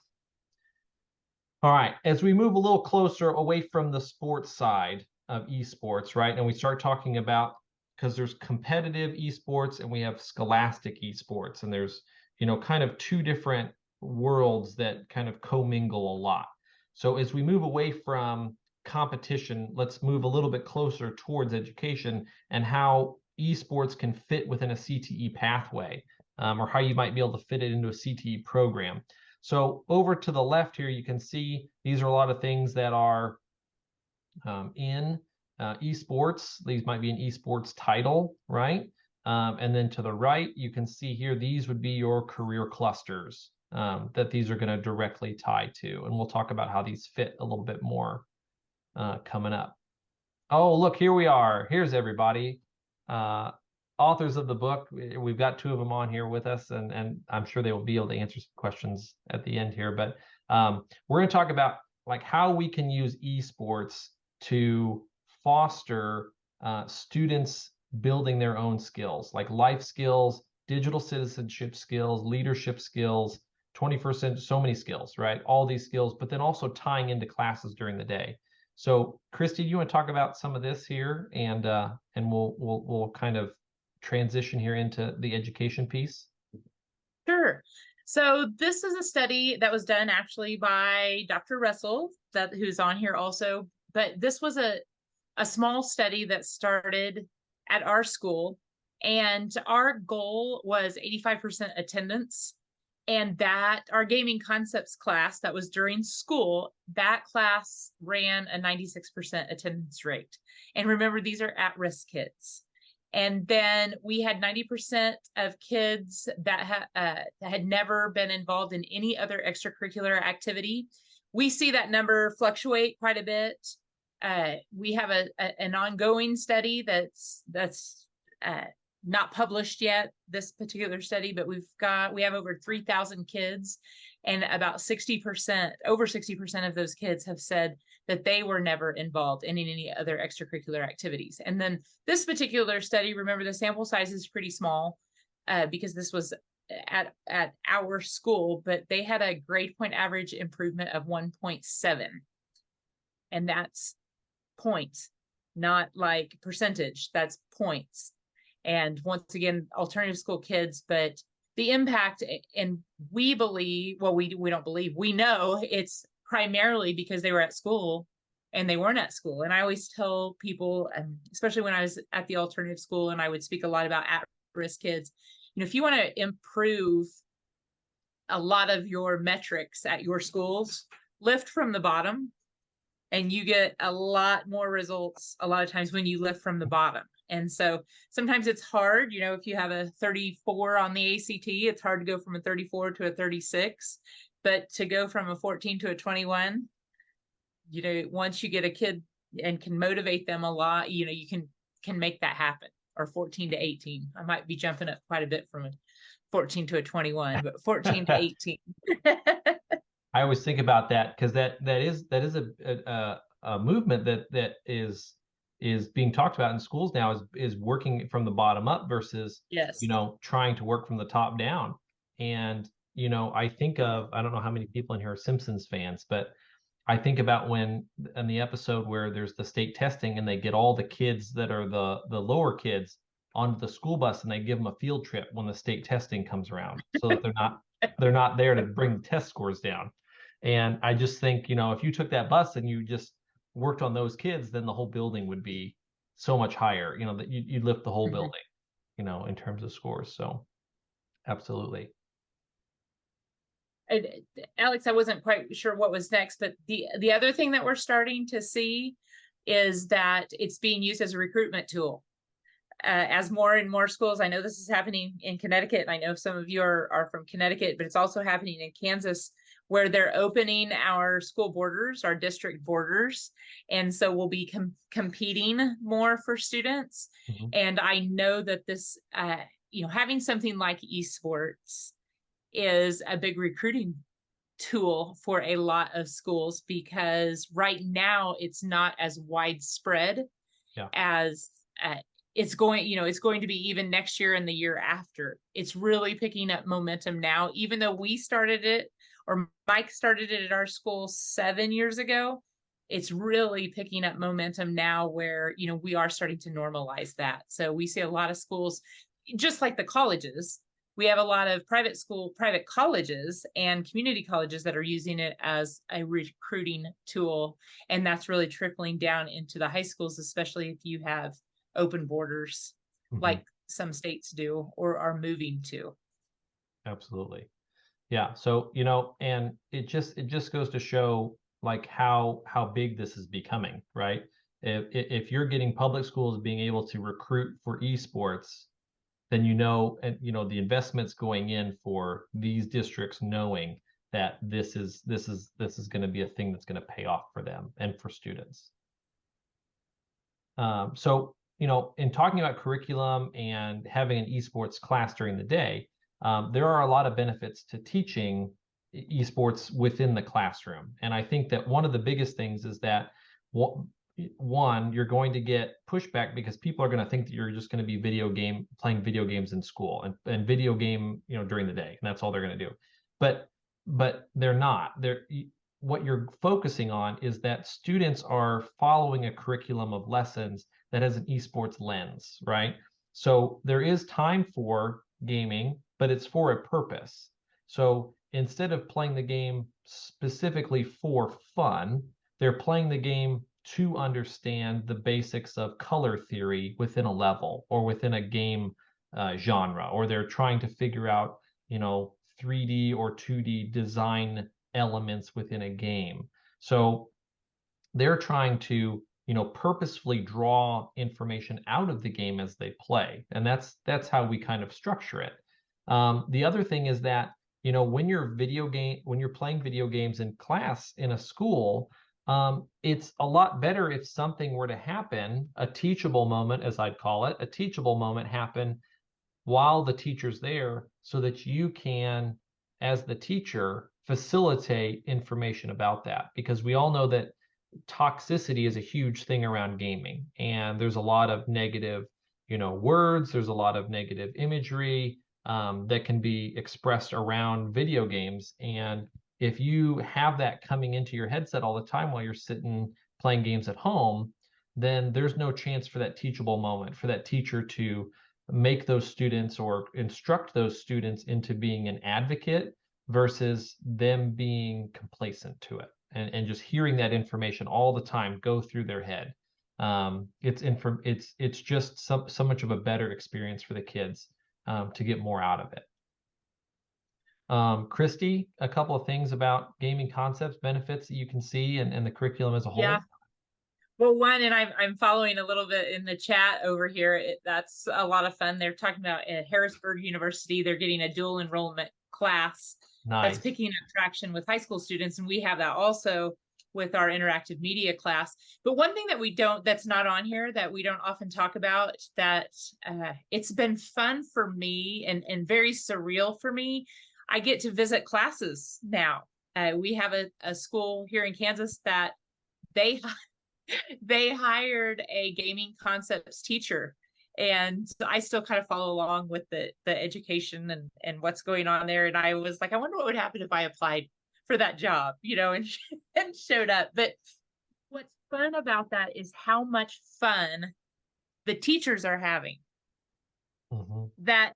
All right, as we move a little closer away from the sports side of esports, right, and we start talking about, because there's competitive esports and we have scholastic esports, and there's kind of two different worlds that kind of commingle a lot. So as we move away from competition, let's move a little bit closer towards education and how esports can fit within a CTE pathway, or how you might be able to fit it into a CTE program. So over to the left here, you can see these are a lot of things that are in esports. These might be an esports title, right? And then to the right, you can see here, these would be your career clusters that these are going to directly tie to. And we'll talk about how these fit a little bit more coming up. Oh, look, here we are. Here's everybody. Authors of the book. We've got two of them on here with us, and I'm sure they will be able to answer some questions at the end here. But we're going to talk about how we can use esports to foster students building their own skills, like life skills, digital citizenship skills, leadership skills, 21st century, so many skills, right? All these skills, but then also tying into classes during the day. So, Christy, do you want to talk about some of this here, and we'll kind of transition here into the education piece? Sure. So this is a study that was done actually by Dr. Russell, who's on here also. But this was a small study that started at our school, and our goal was 85% attendance. And that our gaming concepts class that was during school, that class ran a 96% attendance rate. And remember, these are at-risk kids. And then we had 90% of kids that had never been involved in any other extracurricular activity. We see that number fluctuate quite a bit. We have an ongoing study that's not published yet, this particular study, but we have over 3,000 kids, and about 60%, over 60% of those kids have said that they were never involved in any other extracurricular activities. And then this particular study, remember, the sample size is pretty small because this was at our school, but they had a grade point average improvement of 1.7. And that's points, not like percentage, that's points. And once again, alternative school kids, but the impact, and we believe, well, we don't believe, we know it's primarily because they were at school and they weren't at school. And I always tell people, especially when I was at the alternative school and I would speak a lot about at-risk kids, if you want to improve a lot of your metrics at your schools, lift from the bottom, and you get a lot more results a lot of times when you lift from the bottom. And so sometimes it's hard, if you have a 34 on the ACT, it's hard to go from a 34 to a 36, but to go from a 14 to a 21, once you get a kid and can motivate them a lot, you can make that happen. Or 14 to 18. I might be jumping up quite a bit from a 14 to a 21, but 14 to 18. I always think about that because that is a movement that is being talked about in schools now, is working from the bottom up versus yes, trying to work from the top down. And I think of, I don't know how many people in here are Simpsons fans, but I think about when in the episode where there's the state testing and they get all the kids that are the lower kids onto the school bus and they give them a field trip when the state testing comes around, so that they're not there to bring the test scores down. And I just think, if you took that bus and you just worked on those kids, then the whole building would be so much higher, that you'd lift the whole building, in terms of scores. So absolutely. Alex, I wasn't quite sure what was next, but the other thing that we're starting to see is that it's being used as a recruitment tool. As more and more schools, I know this is happening in Connecticut, and I know some of you are from Connecticut, but it's also happening in Kansas, where they're opening our school borders, our district borders. And so we'll be competing more for students. Mm-hmm. And I know that this, having something like esports is a big recruiting tool for a lot of schools, because right now it's not as widespread as it's going to be even next year and the year after. It's really picking up momentum now, even though we started it, or Mike started it at our school 7 years ago. It's really picking up momentum now where, we are starting to normalize that. So we see a lot of schools, just like the colleges, we have a lot of private colleges and community colleges that are using it as a recruiting tool. And that's really trickling down into the high schools, especially if you have open borders, mm-hmm. like some states do or are moving to. Absolutely. Yeah. So, and it just goes to show like how big this is becoming, right? If you're getting public schools being able to recruit for esports, then and the investments going in for these districts knowing that this is going to be a thing that's going to pay off for them and for students. So, in talking about curriculum and having an esports class during the day, there are a lot of benefits to teaching esports within the classroom. And I think that one of the biggest things is that one, you're going to get pushback because people are going to think that you're just going to be playing video games in school and video game, during the day, and that's all they're going to do. But they're not. What you're focusing on is that students are following a curriculum of lessons that has an esports lens, right? So there is time for gaming, but it's for a purpose. So instead of playing the game specifically for fun, they're playing the game to understand the basics of color theory within a level or within a game genre, or they're trying to figure out, 3D or 2D design elements within a game. So they're trying to, purposefully draw information out of the game as they play, and that's how we kind of structure it. The other thing is that, when you're playing video games in class in a school, it's a lot better if something were to happen, a teachable moment, as I'd call it, a teachable moment happen while the teacher's there, so that you can, as the teacher, facilitate information about that. Because we all know that toxicity is a huge thing around gaming, and there's a lot of negative, words, there's a lot of negative imagery that can be expressed around video games. And if you have that coming into your headset all the time while you're sitting playing games at home, then there's no chance for that teachable moment, for that teacher to make those students or instruct those students into being an advocate versus them being complacent to it, and just hearing that information all the time go through their head. It's just so much of a better experience for the kids to get more out of it. Christy, a couple of things about gaming concepts, benefits that you can see, and the curriculum as a whole. Yeah. Well, one, and I'm following a little bit in the chat over here. That's a lot of fun. They're talking about at Harrisburg University, they're getting a dual enrollment class Nice. that's picking up traction with high school students. And we have that also with our interactive media class. But one thing that's not on here that we don't often talk about, that it's been fun for me and very surreal for me. I get to visit classes now. We have a school here in Kansas that they hired a gaming concepts teacher, and I still kind of follow along with the education and what's going on there. And I was like, I wonder what would happen if I applied for that job, and showed up. But what's fun about that is how much fun the teachers are having. Mm-hmm. That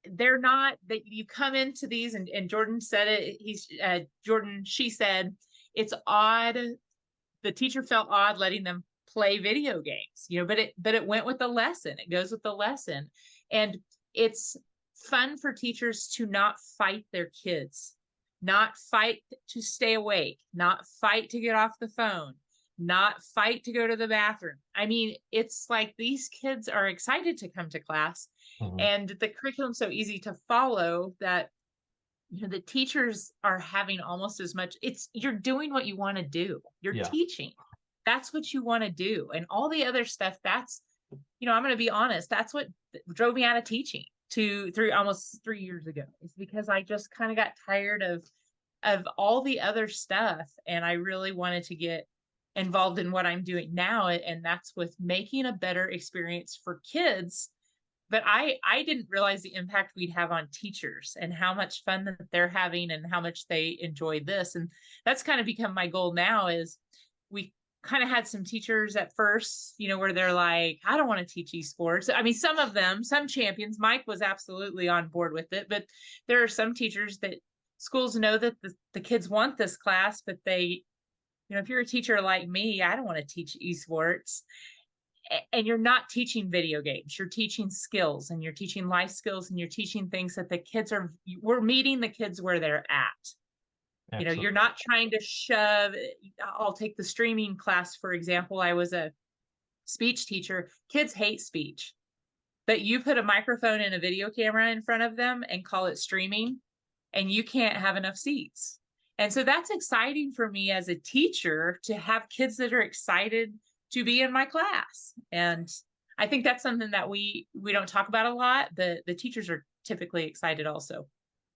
they're not, that you come into these, and Jordan said it, she said, it's odd. The teacher felt odd letting them play video games, but it went with the lesson. It goes with the lesson. And it's fun for teachers to not fight their kids, not fight to stay awake, not fight to get off the phone, not fight to go to the bathroom. I mean, it's like these kids are excited to come to class, and the curriculum's so easy to follow that the teachers are having almost as much. You're doing what you want to do. You're teaching. That's what you want to do. And all the other stuff, that's, I'm going to be honest, that's what drove me out of teaching almost 3 years ago. It's because I just kind of got tired of all the other stuff. And I really wanted to get involved in what I'm doing now. And that's with making a better experience for kids. But I didn't realize the impact we'd have on teachers and how much fun that they're having and how much they enjoy this. And that's kind of become my goal now. Is we kind of had some teachers at first, where they're like, I don't want to teach esports. I mean, some of them, some champions, Mike was absolutely on board with it, but there are some teachers that schools know that the kids want this class, but they, if you're a teacher like me, I don't want to teach esports. And you're not teaching video games, you're teaching skills, and you're teaching life skills, and you're teaching things that we're meeting the kids where they're at. Excellent. You're not trying to shove. I'll take the streaming class, for example. I was a speech teacher. Kids hate speech, but you put a microphone and a video camera in front of them and call it streaming, and you can't have enough seats. And so that's exciting for me as a teacher, to have kids that are excited to be in my class. And I think that's something that we don't talk about a lot. The teachers are typically excited also.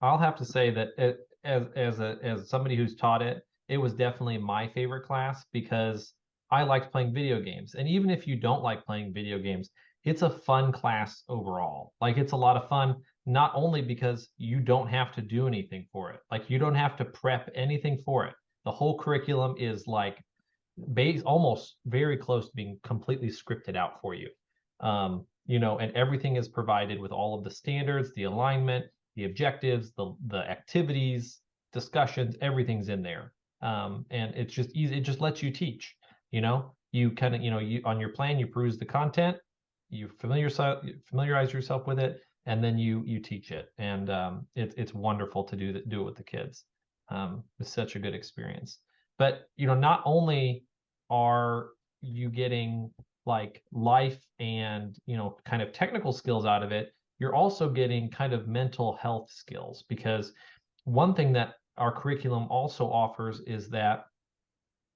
I'll have to say that as somebody who's taught it, it was definitely my favorite class, because I liked playing video games. And even if you don't like playing video games, it's a fun class overall. Like, it's a lot of fun, not only because you don't have to do anything for it. Like, you don't have to prep anything for it. The whole curriculum is almost very close to being completely scripted out for you. and everything is provided with all of the standards, the alignment, the objectives, the activities, discussions, everything's in there. And it's just easy. It just lets you teach. You kind of, you on your plan, you peruse the content, you familiarize yourself with it, and then you teach it. And it's wonderful to do it with the kids. It's such a good experience. But not only are you getting like life and kind of technical skills out of it, you're also getting kind of mental health skills, because one thing that our curriculum also offers is that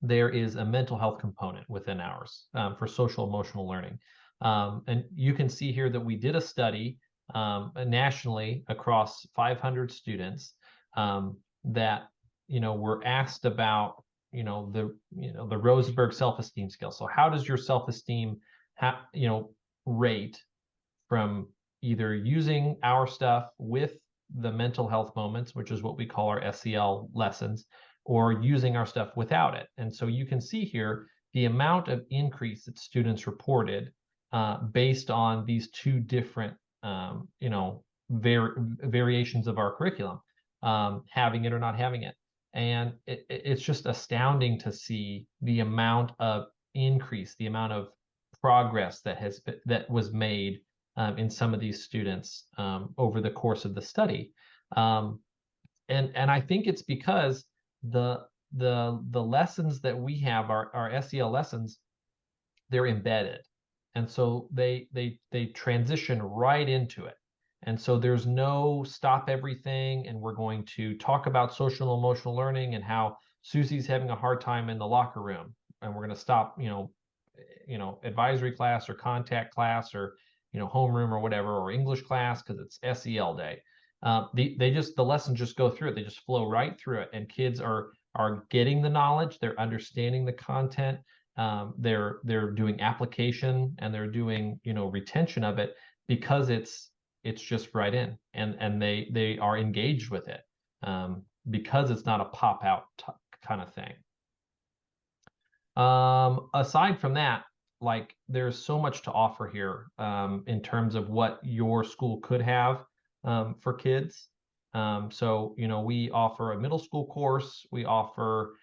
there is a mental health component within ours for social emotional learning. And you can see here that we did a study nationally across 500 students that were asked about the Rosenberg self-esteem scale. So how does your self-esteem rate from either using our stuff with the mental health moments, which is what we call our SEL lessons, or using our stuff without it. And so you can see here the amount of increase that students reported based on these two different variations of our curriculum, having it or not having it. And it's just astounding to see the amount of increase, the amount of progress that was made in some of these students over the course of the study. And I think it's because the lessons that we have, our SEL lessons, they're embedded. And so they transition right into it. And so there's no stop everything, and we're going to talk about social emotional learning and how Susie's having a hard time in the locker room, and we're going to stop, advisory class or contact class or homeroom or whatever, or English class because it's SEL day. The lessons just go through it. They just flow right through it, and kids are getting the knowledge, they're understanding the content, they're doing application, and they're doing retention of it, because it's just right in, and they are engaged with it because it's not a pop out kind of thing. Aside from that, like, there's so much to offer here in terms of what your school could have for kids. So we offer a middle school course. We offer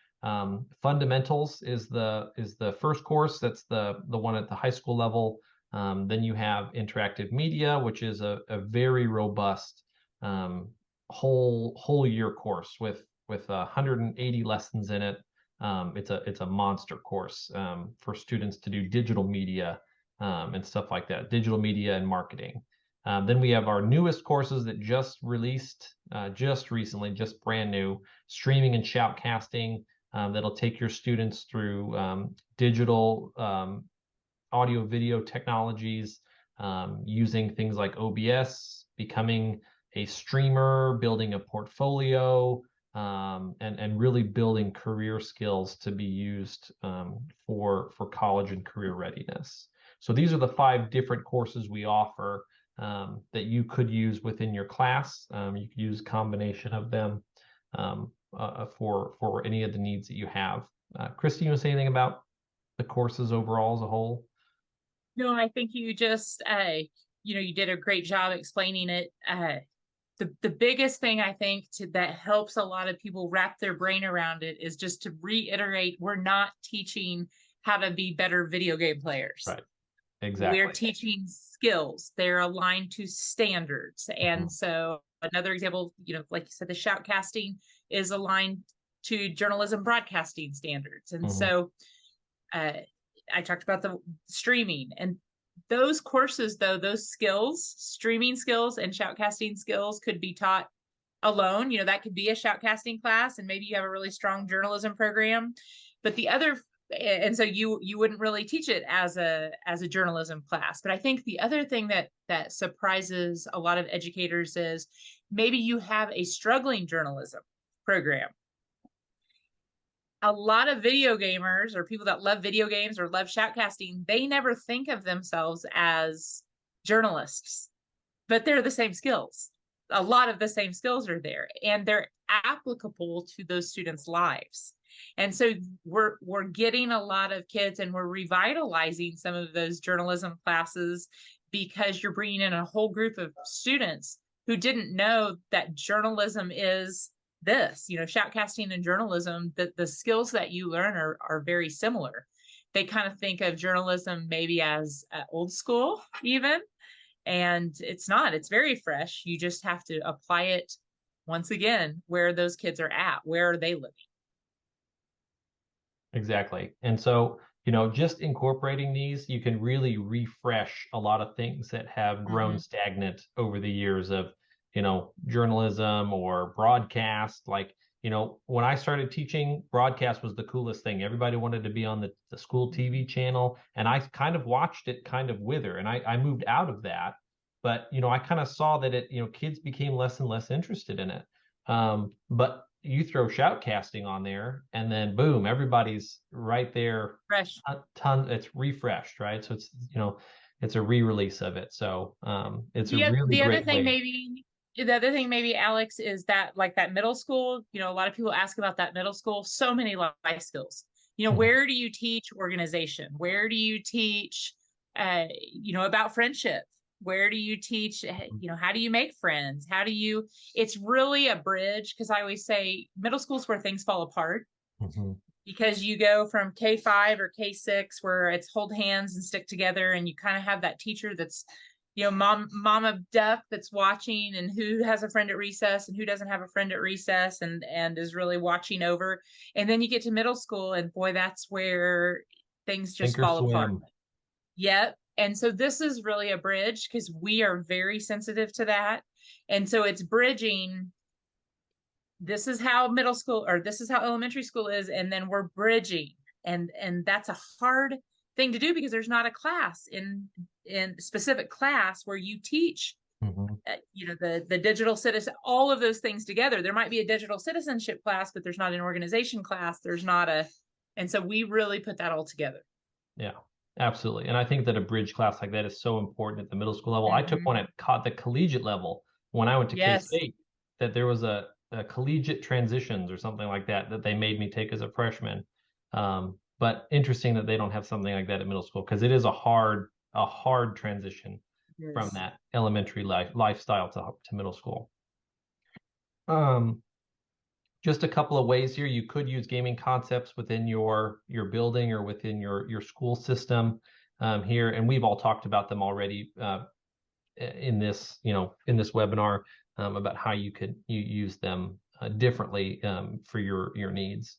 fundamentals is the first course. That's the one at the high school level. Then you have interactive media, which is a very robust whole year course with 180 lessons in it. It's a monster course for students to do digital media and stuff like that, digital media and marketing. Then we have our newest courses that just released just recently, just brand new, streaming and shoutcasting, that'll take your students through digital audio video technologies, using things like OBS, becoming a streamer, building a portfolio, and really building career skills to be used for college and career readiness. So these are the 5 different courses we offer that you could use within your class. You could use a combination of them for any of the needs that you have. Christy, you want to say anything about the courses overall as a whole? No, I think you just, you did a great job explaining it. The biggest thing I think that helps a lot of people wrap their brain around it is just to reiterate, we're not teaching how to be better video game players. Right. Exactly. We're teaching skills. They're aligned to standards. And so another example, like you said, the shoutcasting is aligned to journalism broadcasting standards. And so I talked about the streaming, and those courses, though, those skills, streaming skills and shoutcasting skills, could be taught alone. That could be a shoutcasting class, and maybe you have a really strong journalism program. But the other, and so you wouldn't really teach it as a journalism class. But I think the other thing that surprises a lot of educators is maybe you have a struggling journalism program. A lot of video gamers or people that love video games or love shoutcasting, they never think of themselves as journalists, but they're the same skills. A lot of the same skills are there, and they're applicable to those students' lives. And so we're getting a lot of kids, and we're revitalizing some of those journalism classes because you're bringing in a whole group of students who didn't know that journalism is this, shoutcasting and journalism, that the skills that you learn are very similar. They kind of think of journalism maybe as old school even, and it's not. It's very fresh. You just have to apply it once again where those kids are at. Where are they living? Exactly. And so, just incorporating these, you can really refresh a lot of things that have grown stagnant over the years of, journalism or broadcast. Like, when I started teaching, broadcast was the coolest thing. Everybody wanted to be on the school TV channel. And I kind of watched it kind of wither. And I moved out of that. But, I kind of saw that kids became less and less interested in it. But you throw shoutcasting on there and then boom, everybody's right there. Fresh. It's refreshed, right? So it's a re-release of it. So it's a really the other great thing way. the other thing maybe, Alex, is that like that middle school, a lot of people ask about that middle school, so many life skills. Where do you teach organization? Where do you teach about friendship? Where do you teach, how do you make friends? It's really a bridge, because I always say middle school is where things fall apart, because you go from K5 or K6 where it's hold hands and stick together, and you kind of have that teacher that's, mama duck that's watching, and who has a friend at recess and who doesn't have a friend at recess, and is really watching over. And then you get to middle school, and boy, that's where things just fall apart. Yep. And so this is really a bridge, because we are very sensitive to that. And so it's bridging. This is how middle school, or this is how elementary school is. And then we're bridging. And that's a hard thing to do, because there's not a class in specific class where you teach, the digital citizen, all of those things together. There might be a digital citizenship class, but there's not an organization class. And so we really put that all together. Yeah. Absolutely. And I think that a bridge class like that is so important at the middle school level. I took one at the collegiate level when I went to K-State, that there was a collegiate transitions or something like that they made me take as a freshman. But interesting that they don't have something like that at middle school, because it is a hard transition from that elementary lifestyle to middle school. Just a couple of ways here. You could use gaming concepts within your building or within your school system here, and we've all talked about them already in this webinar about how you use them differently for your needs.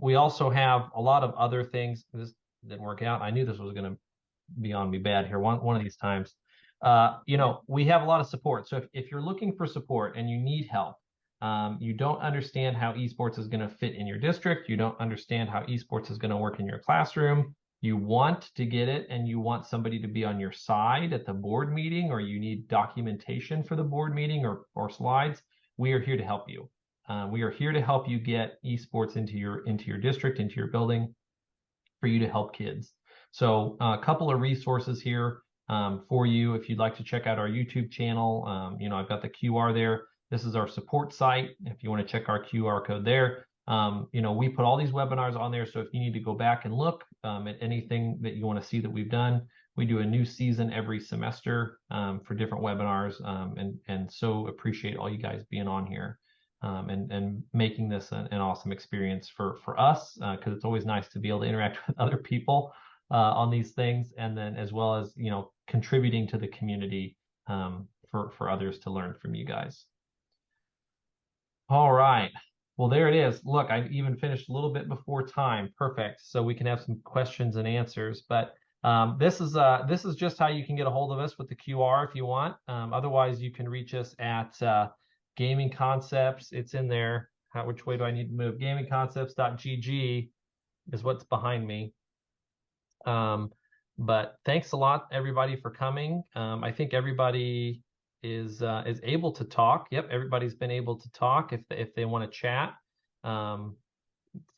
We also have a lot of other things. This didn't work out. I knew this was going to be on me bad here one of these times. We have a lot of support. So if you're looking for support and you need help, you don't understand how esports is going to fit in your district, you don't understand how esports is going to work in your classroom, you want to get it and you want somebody to be on your side at the board meeting, or you need documentation for the board meeting or slides, we are here to help you. We are here to help you get esports into your district, into your building, for you to help kids. So a couple of resources here for you if you'd like to check out our YouTube channel. I've got the QR there. This is our support site. If you want to check our QR code there, we put all these webinars on there. So if you need to go back and look at anything that you want to see that we've done, we do a new season every semester for different webinars, and so appreciate all you guys being on here and making this an awesome experience for us, because it's always nice to be able to interact with other people on these things, and then as well as contributing to the community for others to learn from you guys. All right. Well, there it is. Look, I even finished a little bit before time. Perfect. So we can have some questions and answers. But this is just how you can get a hold of us with the QR if you want. Otherwise, you can reach us at Gaming Concepts. It's in there. Which way do I need to move? gamingconcepts.gg is what's behind me. But thanks a lot, everybody, for coming. I think everybody is able to talk. Yep, everybody's been able to talk. If they want to chat,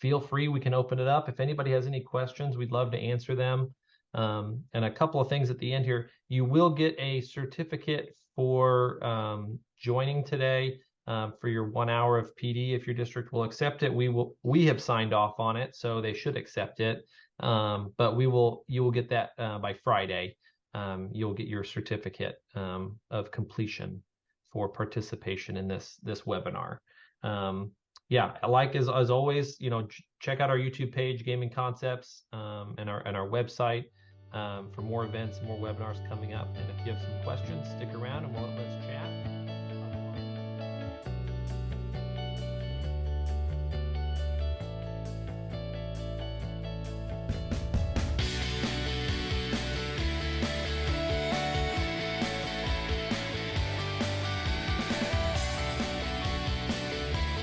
feel free. We can open it up. If anybody has any questions, we'd love to answer them. And a couple of things at the end here. You will get a certificate for joining today. for your 1 hour of PD. If your district will accept it, we have signed off on it, so they should accept it. But you will get that by Friday. You'll get your certificate of completion for participation in this webinar. Yeah, like as always, check out our YouTube page, Gaming Concepts, and our website for more events, more webinars coming up. And if you have some questions, stick around and let's chat.